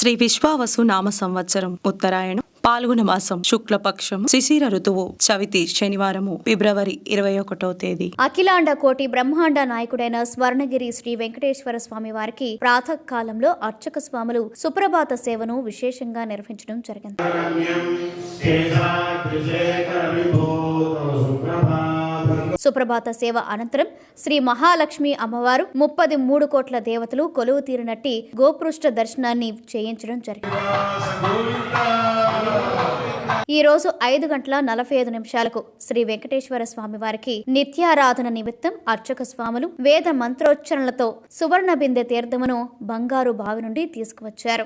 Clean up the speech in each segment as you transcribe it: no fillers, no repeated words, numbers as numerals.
శ్రీ విశ్వావసు నామ సంవత్సరం ఉత్తరాయణం పాల్గొన మాసం శుక్లపక్షం శిశిర ఋతువు చవితి శనివారము ఫిబ్రవరి 21వ తేదీ. అఖిలాండ కోటి బ్రహ్మాండ నాయకుడైన స్వర్ణగిరి శ్రీ వెంకటేశ్వర స్వామి వారికి ప్రాతకాలంలో అర్చక స్వాములు సుప్రభాత సేవను విశేషంగా నిర్వహించడం జరిగింది. సుప్రభాత సేవ అనంతరం శ్రీ మహాలక్ష్మి అమ్మవారు 33 కోట్ల దేవతలు కొలువు తీరినట్టి గోపృష్ఠ దర్శనాన్ని చేయించడం జరిగింది. ఈ రోజు 5:45 శ్రీ వెంకటేశ్వర స్వామి వారికి నిత్యారాధన నిమిత్తం అర్చక స్వాములు వేద మంత్రోచ్చరణలతో సువర్ణ బిందె తీర్థమును బంగారు బావి నుండి తీసుకువచ్చారు.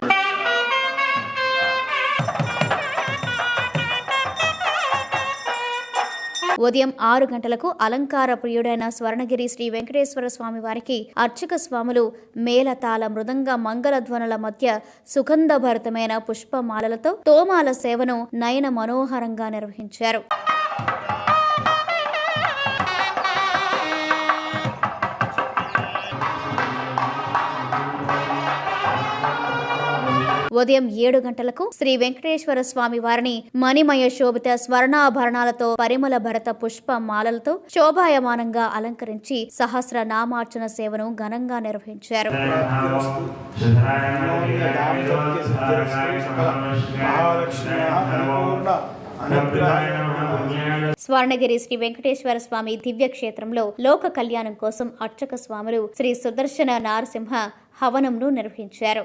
ఉదయం 6 గంటలకు అలంకార ప్రియుడైన స్వర్ణగిరి శ్రీ వెంకటేశ్వర స్వామి వారికి అర్చక స్వాములు మేళతాళ మృదంగ మంగళధ్వనుల మధ్య సుగంధభరితమైన పుష్పమాలలతో తోమాల సేవను నయన మనోహరంగా నిర్వహించారు. ఉదయం 7 గంటలకు శ్రీ వెంకటేశ్వర స్వామి వారిని మణిమయ శోభిత స్వర్ణాభరణాలతో పరిమళ భరత పుష్ప మాలలతో శోభాయమానంగా అలంకరించి సహస్ర నామార్చన సేవను ఘనంగా నిర్వహించారు. స్వర్ణగిరి శ్రీ వెంకటేశ్వర స్వామి దివ్య క్షేత్రంలో లోక కళ్యాణం కోసం అర్చక స్వాములు శ్రీ సుదర్శన నారసింహ హవనంను నిర్వహించారు.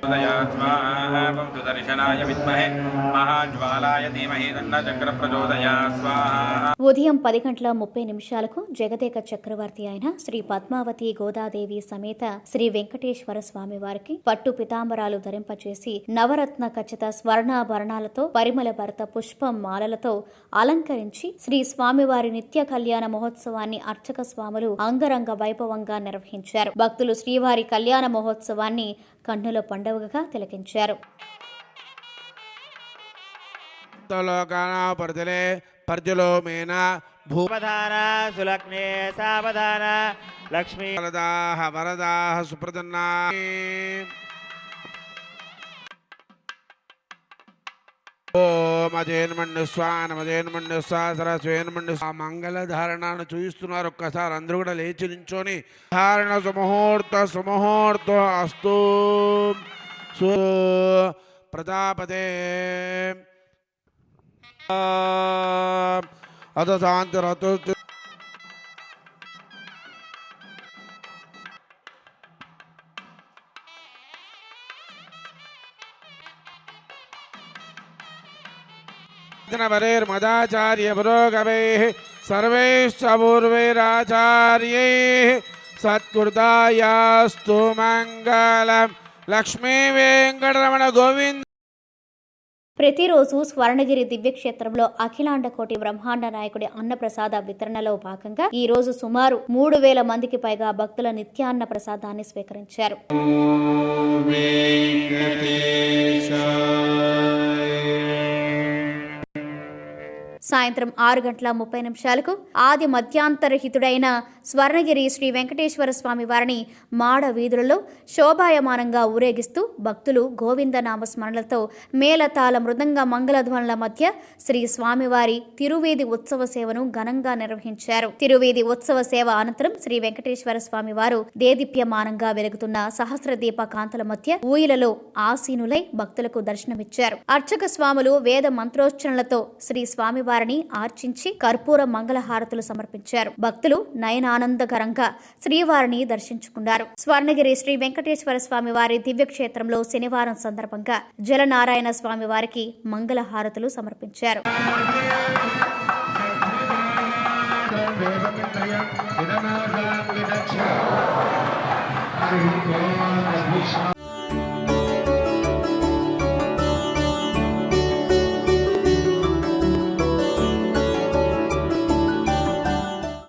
ఉదయం 10:30 జగదేక చక్రవర్తి అయిన శ్రీ పద్మావతి గోదాదేవి సమేత శ్రీ వెంకటేశ్వర స్వామి వారికి పట్టు పితాంబరాలు ధరింపచేసి నవరత్న ఖచ్చిత స్వర్ణాభరణాలతో పరిమళ భరత పుష్పం మాలలతో అలంకరించి శ్రీ స్వామివారి నిత్య కళ్యాణ మహోత్సవాన్ని అర్చక స్వాములు అంగరంగ వైభవంగా నిర్వహించారు. భక్తులు శ్రీవారి కళ్యాణ మహోత్సవాన్ని కన్నుల పండుగగా తిలకించారు. మంగళధారణను చూయిస్తున్నారు. ఒక్కసారి అందరూ కూడా లేచి నించోని ధారణ సుముహూర్త అస్తు ప్రజాపతే అత శాంతి రతు వరేర్మదాచార్య పురోగమైః సర్వైశ్చ పూర్వైరాచార్యైః సత్కృతాయాస్తు మంగళం. లక్ష్మీ వెంకటరమణ గోవింద. ప్రతిరోజు స్వర్ణగిరి దివ్యక్షేత్రంలో అఖిలాండ కోటి బ్రహ్మాండ నాయకుడి అన్నప్రసాద వితరణలో భాగంగా ఈ రోజు సుమారు 3,000 మందికి పైగా భక్తుల నిత్యాన్న ప్రసాదాన్ని స్వీకరించారు. సాయంత్రం 6:30 ఆది మధ్యాంతరహితుడైన స్వర్ణగిరి శ్రీ వెంకటేశ్వర స్వామి వారిని మాడ వీధులలో శోభాయమానంగా ఊరేగిస్తూ భక్తులు గోవింద నామస్మరణలతో మేళతాళ మృదంగ మంగళధ్వనుల మధ్య శ్రీ స్వామివారి తిరువీధి ఉత్సవ సేవను ఘనంగా నిర్వహించారు. తిరువీధి ఉత్సవ సేవ అనంతరం శ్రీ వెంకటేశ్వర స్వామి వారు దేదీప్యమానంగా వెలుగుతున్న సహస్ర దీప కాంతుల మధ్య ఊయలలో ఆసీనులై భక్తులకు దర్శనమిచ్చారు. అర్చక స్వాములు వేద మంత్రోచ్చరణలతో శ్రీ స్వామివారి ఆర్చించి కర్పూర మంగళహారతులు సమర్పించారు. భక్తులు నయనానందకరంగా శ్రీవారిని దర్శించుకున్నారు. స్వర్ణగిరి శ్రీ వెంకటేశ్వర స్వామి వారి దివ్యక్షేత్రంలో శనివారం సందర్భంగా జలనారాయణ స్వామి వారికి మంగళహారతులు సమర్పించారు.